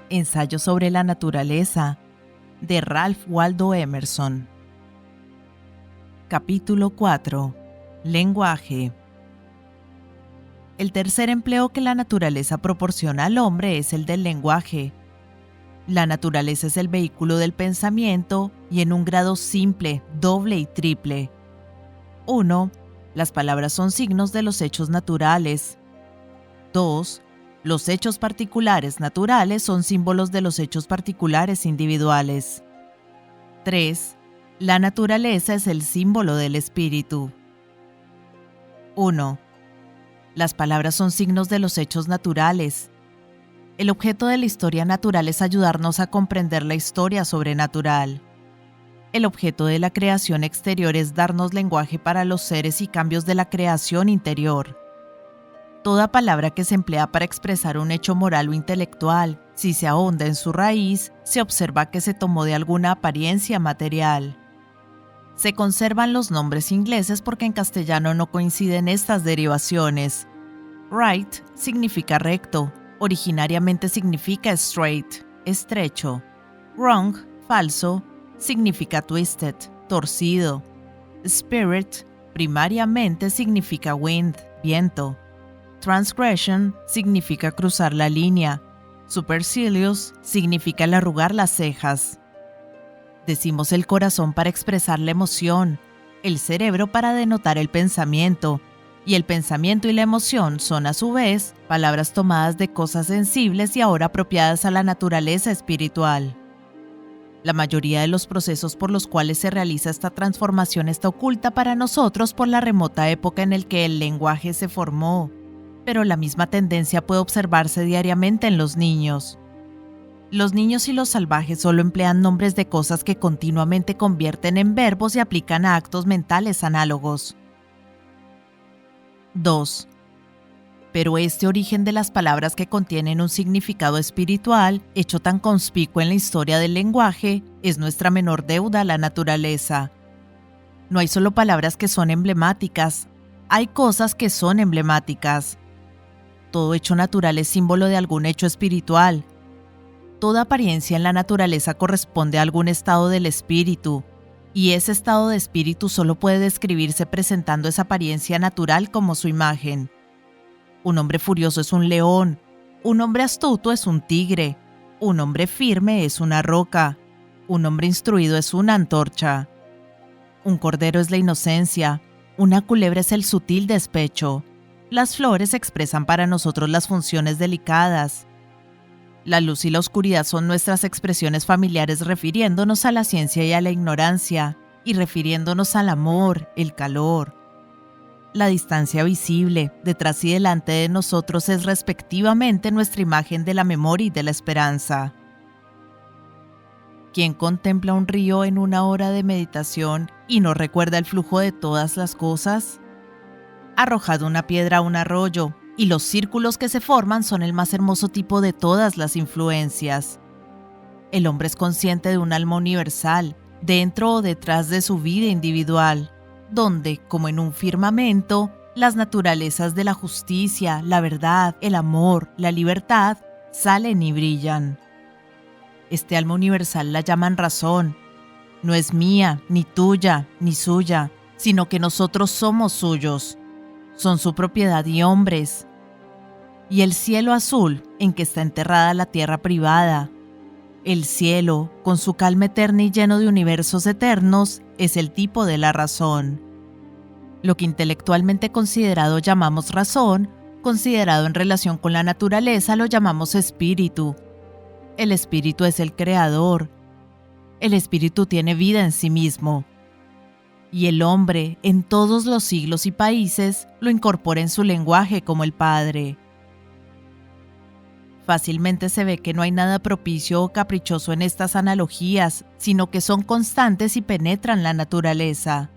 Ensayo sobre la naturaleza, de Ralph Waldo Emerson. Capítulo 4. Lenguaje. El tercer empleo que la naturaleza proporciona al hombre es el del lenguaje. La naturaleza es el vehículo del pensamiento y en un grado simple, doble y triple. 1. Las palabras son signos de los hechos naturales. 2. Los hechos particulares naturales son símbolos de los hechos particulares individuales. 3. La naturaleza es el símbolo del espíritu. 1. Las palabras son signos de los hechos naturales. El objeto de la historia natural es ayudarnos a comprender la historia sobrenatural. El objeto de la creación exterior es darnos lenguaje para los seres y cambios de la creación interior. Toda palabra que se emplea para expresar un hecho moral o intelectual, si se ahonda en su raíz, se observa que se tomó de alguna apariencia material. Se conservan los nombres ingleses porque en castellano no coinciden estas derivaciones. Right significa recto, originariamente significa straight, estrecho. Wrong, falso, significa twisted, torcido. Spirit, primariamente significa wind, viento. Transgression significa cruzar la línea. Supercilious significa el arrugar las cejas. Decimos el corazón para expresar la emoción, el cerebro para denotar el pensamiento, y el pensamiento y la emoción son a su vez palabras tomadas de cosas sensibles y ahora apropiadas a la naturaleza espiritual. La mayoría de los procesos por los cuales se realiza esta transformación está oculta para nosotros por la remota época en la que el lenguaje se formó, pero la misma tendencia puede observarse diariamente en los niños. Los niños y los salvajes solo emplean nombres de cosas que continuamente convierten en verbos y aplican a actos mentales análogos. 2. Pero este origen de las palabras que contienen un significado espiritual, hecho tan conspicuo en la historia del lenguaje, es nuestra menor deuda a la naturaleza. No hay solo palabras que son emblemáticas, hay cosas que son emblemáticas. Todo hecho natural es símbolo de algún hecho espiritual. Toda apariencia en la naturaleza corresponde a algún estado del espíritu, y ese estado de espíritu solo puede describirse presentando esa apariencia natural como su imagen. Un hombre furioso es un león, un hombre astuto es un tigre, un hombre firme es una roca, un hombre instruido es una antorcha. Un cordero es la inocencia, una culebra es el sutil despecho. Las flores expresan para nosotros las funciones delicadas. La luz y la oscuridad son nuestras expresiones familiares refiriéndonos a la ciencia y a la ignorancia, y refiriéndonos al amor, el calor. La distancia visible, detrás y delante de nosotros, es respectivamente nuestra imagen de la memoria y de la esperanza. ¿Quién contempla un río en una hora de meditación y no recuerda el flujo de todas las cosas? Arrojad una piedra a un arroyo, y los círculos que se forman son el más hermoso tipo de todas las influencias. El hombre es consciente de un alma universal, dentro o detrás de su vida individual, donde, como en un firmamento, las naturalezas de la justicia, la verdad, el amor, la libertad, salen y brillan. Este alma universal la llaman razón. No es mía, ni tuya, ni suya, sino que nosotros somos suyos. Son su propiedad y hombres. Y el cielo azul en que está enterrada la tierra privada. El cielo, con su calma eterna y lleno de universos eternos, es el tipo de la razón. Lo que intelectualmente considerado llamamos razón, considerado en relación con la naturaleza lo llamamos espíritu. El espíritu es el creador. El espíritu tiene vida en sí mismo. Y el hombre, en todos los siglos y países, lo incorpora en su lenguaje como el Padre. Fácilmente se ve que no hay nada propicio o caprichoso en estas analogías, sino que son constantes y penetran la naturaleza.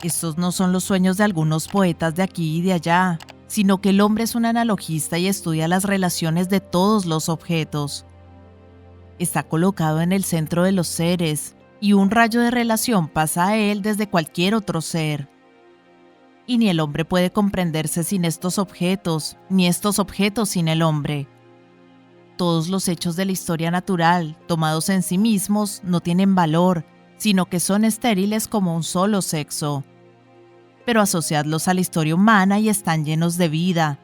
Estos no son los sueños de algunos poetas de aquí y de allá, sino que el hombre es un analogista y estudia las relaciones de todos los objetos. Está colocado en el centro de los seres, y un rayo de relación pasa a él desde cualquier otro ser. Y ni el hombre puede comprenderse sin estos objetos, ni estos objetos sin el hombre. Todos los hechos de la historia natural, tomados en sí mismos, no tienen valor, sino que son estériles como un solo sexo. Pero asociadlos a la historia humana y están llenos de vida.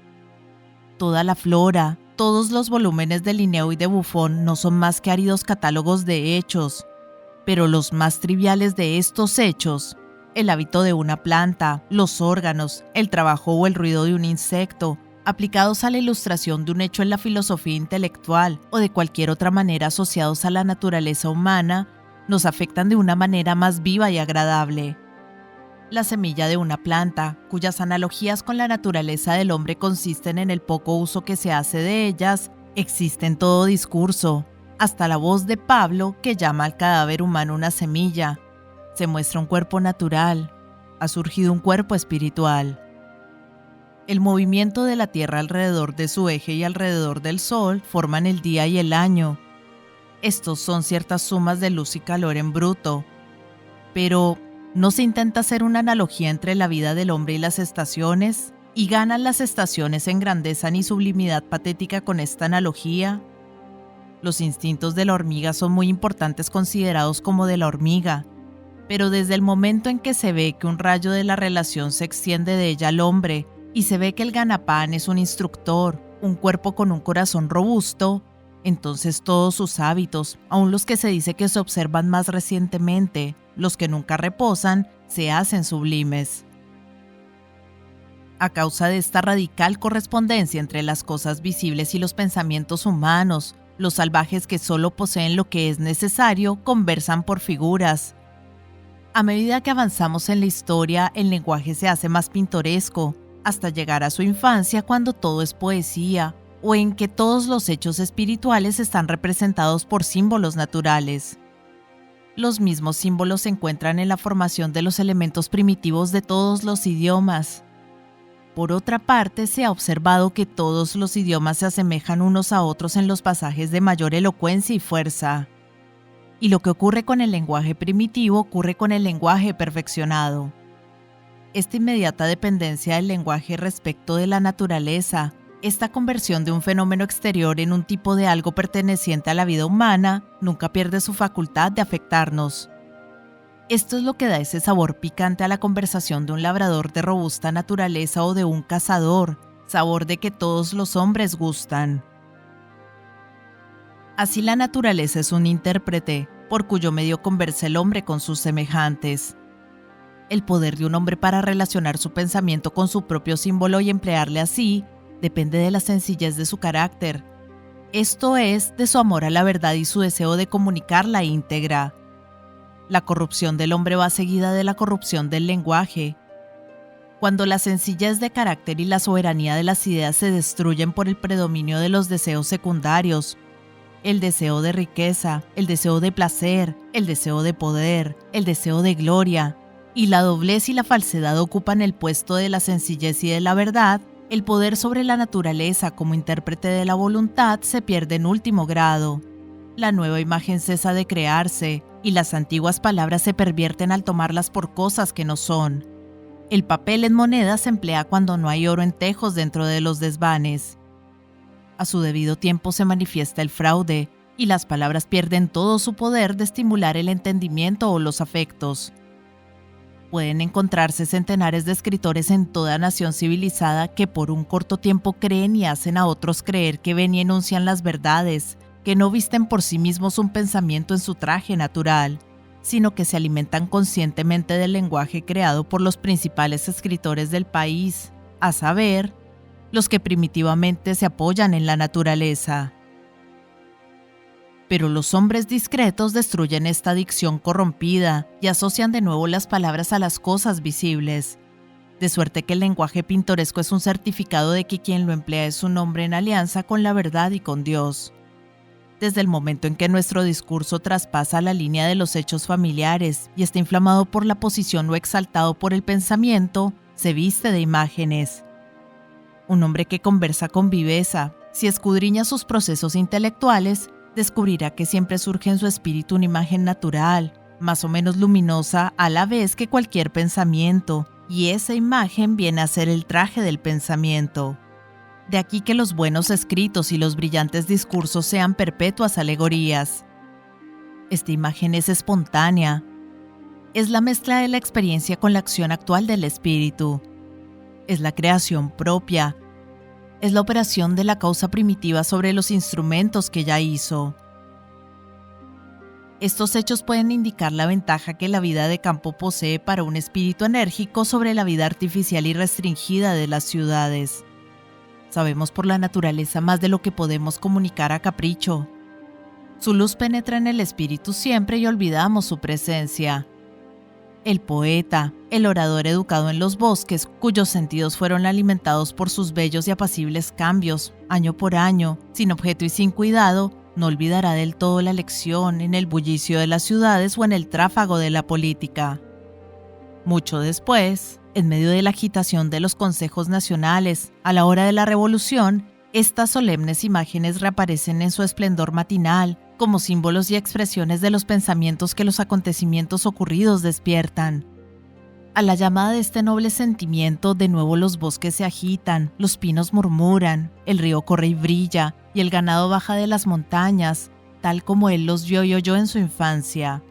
Toda la flora, todos los volúmenes de Linneo y de Buffon no son más que áridos catálogos de hechos, pero los más triviales de estos hechos, el hábito de una planta, los órganos, el trabajo o el ruido de un insecto, aplicados a la ilustración de un hecho en la filosofía intelectual o de cualquier otra manera asociados a la naturaleza humana, nos afectan de una manera más viva y agradable. La semilla de una planta, cuyas analogías con la naturaleza del hombre consisten en el poco uso que se hace de ellas, existe en todo discurso, hasta la voz de Pablo que llama al cadáver humano una semilla. Se muestra un cuerpo natural, ha surgido un cuerpo espiritual. El movimiento de la Tierra alrededor de su eje y alrededor del Sol forman el día y el año. Estos son ciertas sumas de luz y calor en bruto. Pero ¿no se intenta hacer una analogía entre la vida del hombre y las estaciones? ¿Y ganan las estaciones en grandeza ni sublimidad patética con esta analogía? Los instintos de la hormiga son muy importantes considerados como de la hormiga, pero desde el momento en que se ve que un rayo de la relación se extiende de ella al hombre y se ve que el ganapán es un instructor, un cuerpo con un corazón robusto, entonces todos sus hábitos, aun los que se dice que se observan más recientemente, los que nunca reposan, se hacen sublimes. A causa de esta radical correspondencia entre las cosas visibles y los pensamientos humanos, los salvajes que solo poseen lo que es necesario conversan por figuras. A medida que avanzamos en la historia, el lenguaje se hace más pintoresco, hasta llegar a su infancia cuando todo es poesía, o en que todos los hechos espirituales están representados por símbolos naturales. Los mismos símbolos se encuentran en la formación de los elementos primitivos de todos los idiomas. Por otra parte, se ha observado que todos los idiomas se asemejan unos a otros en los pasajes de mayor elocuencia y fuerza. Y lo que ocurre con el lenguaje primitivo ocurre con el lenguaje perfeccionado. Esta inmediata dependencia del lenguaje respecto de la naturaleza, esta conversión de un fenómeno exterior en un tipo de algo perteneciente a la vida humana, nunca pierde su facultad de afectarnos. Esto es lo que da ese sabor picante a la conversación de un labrador de robusta naturaleza o de un cazador, sabor de que todos los hombres gustan. Así la naturaleza es un intérprete, por cuyo medio conversa el hombre con sus semejantes. El poder de un hombre para relacionar su pensamiento con su propio símbolo y emplearle así, depende de la sencillez de su carácter, esto es, de su amor a la verdad y su deseo de comunicarla íntegra. La corrupción del hombre va seguida de la corrupción del lenguaje. Cuando la sencillez de carácter y la soberanía de las ideas se destruyen por el predominio de los deseos secundarios, el deseo de riqueza, el deseo de placer, el deseo de poder, el deseo de gloria, y la doblez y la falsedad ocupan el puesto de la sencillez y de la verdad, el poder sobre la naturaleza como intérprete de la voluntad se pierde en último grado. La nueva imagen cesa de crearse, y las antiguas palabras se pervierten al tomarlas por cosas que no son. El papel en moneda se emplea cuando no hay oro en tejos dentro de los desvanes. A su debido tiempo se manifiesta el fraude, y las palabras pierden todo su poder de estimular el entendimiento o los afectos. Pueden encontrarse centenares de escritores en toda nación civilizada que por un corto tiempo creen y hacen a otros creer que ven y enuncian las verdades, que no visten por sí mismos un pensamiento en su traje natural, sino que se alimentan conscientemente del lenguaje creado por los principales escritores del país, a saber, los que primitivamente se apoyan en la naturaleza. Pero los hombres discretos destruyen esta dicción corrompida y asocian de nuevo las palabras a las cosas visibles, de suerte que el lenguaje pintoresco es un certificado de que quien lo emplea es un hombre en alianza con la verdad y con Dios. Desde el momento en que nuestro discurso traspasa la línea de los hechos familiares y está inflamado por la posición o exaltado por el pensamiento, se viste de imágenes. Un hombre que conversa con viveza, si escudriña sus procesos intelectuales, descubrirá que siempre surge en su espíritu una imagen natural, más o menos luminosa a la vez que cualquier pensamiento, y esa imagen viene a ser el traje del pensamiento. De aquí que los buenos escritos y los brillantes discursos sean perpetuas alegorías. Esta imagen es espontánea. Es la mezcla de la experiencia con la acción actual del espíritu. Es la creación propia. Es la operación de la causa primitiva sobre los instrumentos que ya hizo. Estos hechos pueden indicar la ventaja que la vida de campo posee para un espíritu enérgico sobre la vida artificial y restringida de las ciudades. Sabemos por la naturaleza más de lo que podemos comunicar a capricho. Su luz penetra en el espíritu siempre y olvidamos su presencia. El poeta, el orador educado en los bosques, cuyos sentidos fueron alimentados por sus bellos y apacibles cambios, año por año, sin objeto y sin cuidado, no olvidará del todo la lección en el bullicio de las ciudades o en el tráfago de la política. Mucho después, en medio de la agitación de los consejos nacionales, a la hora de la revolución, estas solemnes imágenes reaparecen en su esplendor matinal, como símbolos y expresiones de los pensamientos que los acontecimientos ocurridos despiertan. A la llamada de este noble sentimiento, de nuevo los bosques se agitan, los pinos murmuran, el río corre y brilla, y el ganado baja de las montañas, tal como él los vio y oyó en su infancia.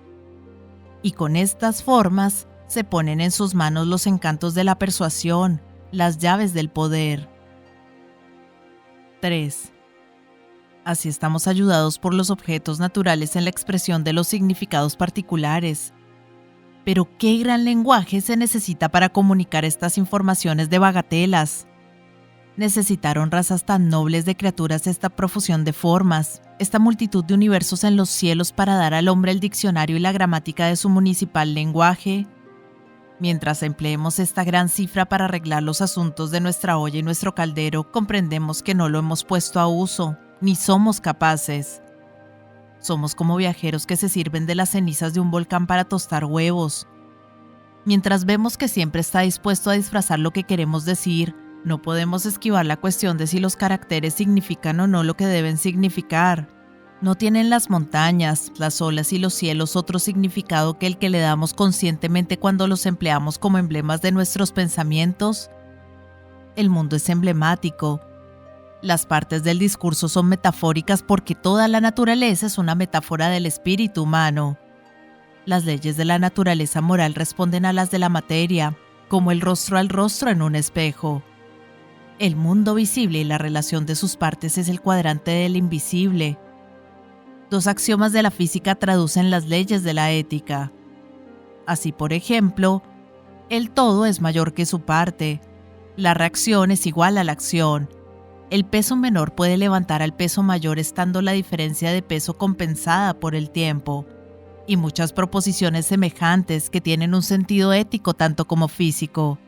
Y con estas formas, se ponen en sus manos los encantos de la persuasión, las llaves del poder. 3. Así estamos ayudados por los objetos naturales en la expresión de los significados particulares. Pero qué gran lenguaje se necesita para comunicar estas informaciones de bagatelas. Necesitaron razas tan nobles de criaturas esta profusión de formas, esta multitud de universos en los cielos para dar al hombre el diccionario y la gramática de su municipal lenguaje. Mientras empleemos esta gran cifra para arreglar los asuntos de nuestra olla y nuestro caldero, comprendemos que no lo hemos puesto a uso, ni somos capaces. Somos como viajeros que se sirven de las cenizas de un volcán para tostar huevos. Mientras vemos que siempre está dispuesto a disfrazar lo que queremos decir, no podemos esquivar la cuestión de si los caracteres significan o no lo que deben significar. ¿No tienen las montañas, las olas y los cielos otro significado que el que le damos conscientemente cuando los empleamos como emblemas de nuestros pensamientos? El mundo es emblemático. Las partes del discurso son metafóricas porque toda la naturaleza es una metáfora del espíritu humano. Las leyes de la naturaleza moral responden a las de la materia, como el rostro al rostro en un espejo. El mundo visible y la relación de sus partes es el cuadrante del invisible. Dos axiomas de la física traducen las leyes de la ética. Así, por ejemplo, el todo es mayor que su parte. La reacción es igual a la acción. El peso menor puede levantar al peso mayor estando la diferencia de peso compensada por el tiempo. Y muchas proposiciones semejantes que tienen un sentido ético tanto como físico.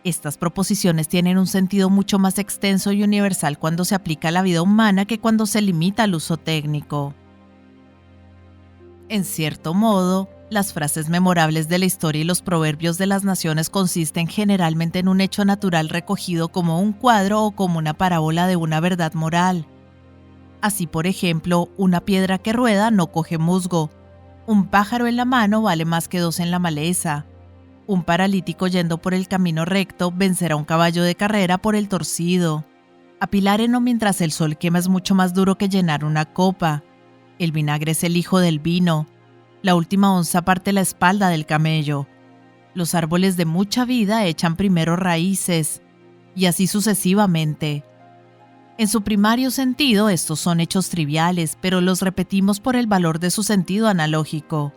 Estas proposiciones tienen un sentido mucho más extenso y universal cuando se aplica a la vida humana que cuando se limita al uso técnico. En cierto modo, las frases memorables de la historia y los proverbios de las naciones consisten generalmente en un hecho natural recogido como un cuadro o como una parábola de una verdad moral. Así, por ejemplo, una piedra que rueda no coge musgo. Un pájaro en la mano vale más que dos en la maleza. Un paralítico yendo por el camino recto vencerá a un caballo de carrera por el torcido. Apilar heno mientras el sol quema es mucho más duro que llenar una copa. El vinagre es el hijo del vino. La última onza parte la espalda del camello. Los árboles de mucha vida echan primero raíces, y así sucesivamente. En su primario sentido, estos son hechos triviales, pero los repetimos por el valor de su sentido analógico.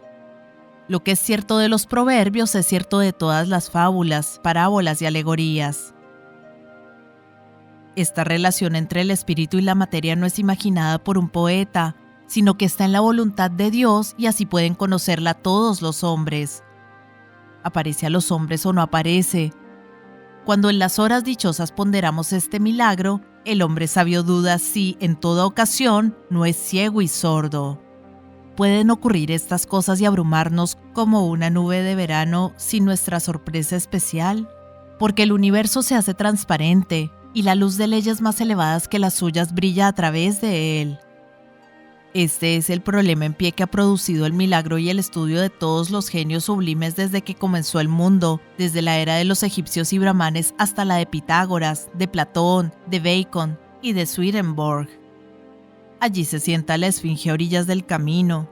Lo que es cierto de los proverbios es cierto de todas las fábulas, parábolas y alegorías. Esta relación entre el espíritu y la materia no es imaginada por un poeta, sino que está en la voluntad de Dios y así pueden conocerla todos los hombres. Aparece a los hombres o no aparece. Cuando en las horas dichosas ponderamos este milagro, el hombre sabio duda si, en toda ocasión, no es ciego y sordo. Pueden ocurrir estas cosas y abrumarnos como una nube de verano sin nuestra sorpresa especial, porque el universo se hace transparente y la luz de leyes más elevadas que las suyas brilla a través de él. Este es el problema en pie que ha producido el milagro y el estudio de todos los genios sublimes desde que comenzó el mundo, desde la era de los egipcios y brahmanes hasta la de Pitágoras, de Platón, de Bacon y de Swedenborg. Allí se sienta la esfinge a orillas del camino,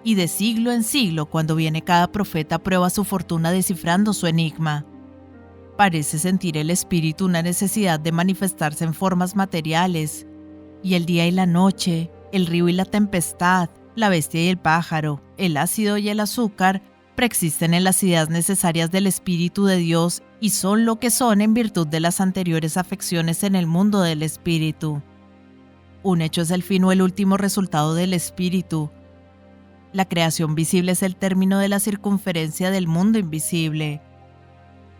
y de siglo en siglo, cuando viene cada profeta, prueba su fortuna descifrando su enigma. Parece sentir el espíritu una necesidad de manifestarse en formas materiales, y el día y la noche, el río y la tempestad, la bestia y el pájaro, el ácido y el azúcar, preexisten en las ideas necesarias del Espíritu de Dios y son lo que son en virtud de las anteriores afecciones en el mundo del Espíritu. Un hecho es el fin o el último resultado del Espíritu. La creación visible es el término de la circunferencia del mundo invisible.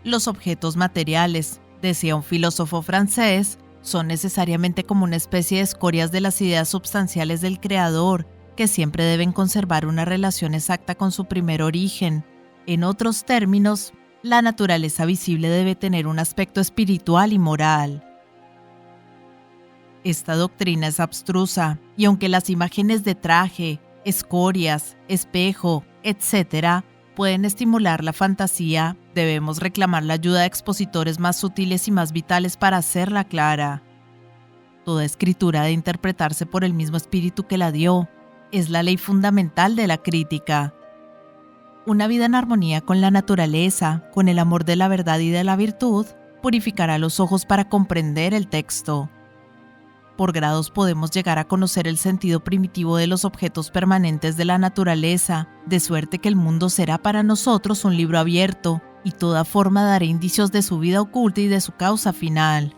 Los objetos materiales, decía un filósofo francés, son necesariamente como una especie de escorias de las ideas substanciales del Creador, que siempre deben conservar una relación exacta con su primer origen. En otros términos, la naturaleza visible debe tener un aspecto espiritual y moral. Esta doctrina es abstrusa, y aunque las imágenes de traje, escorias, espejo, etc., pueden estimular la fantasía, debemos reclamar la ayuda de expositores más sutiles y más vitales para hacerla clara. Toda escritura ha de interpretarse por el mismo espíritu que la dio. Es la ley fundamental de la crítica. Una vida en armonía con la naturaleza, con el amor de la verdad y de la virtud, purificará los ojos para comprender el texto. Por grados podemos llegar a conocer el sentido primitivo de los objetos permanentes de la naturaleza, de suerte que el mundo será para nosotros un libro abierto, y toda forma dará indicios de su vida oculta y de su causa final.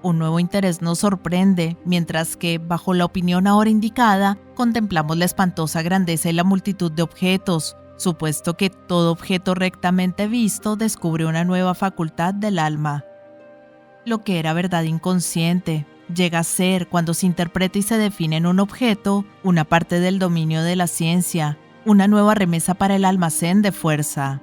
Un nuevo interés nos sorprende, mientras que, bajo la opinión ahora indicada, contemplamos la espantosa grandeza y la multitud de objetos, supuesto que todo objeto rectamente visto descubre una nueva facultad del alma. Lo que era verdad inconsciente llega a ser, cuando se interpreta y se define en un objeto, una parte del dominio de la ciencia, una nueva remesa para el almacén de fuerza.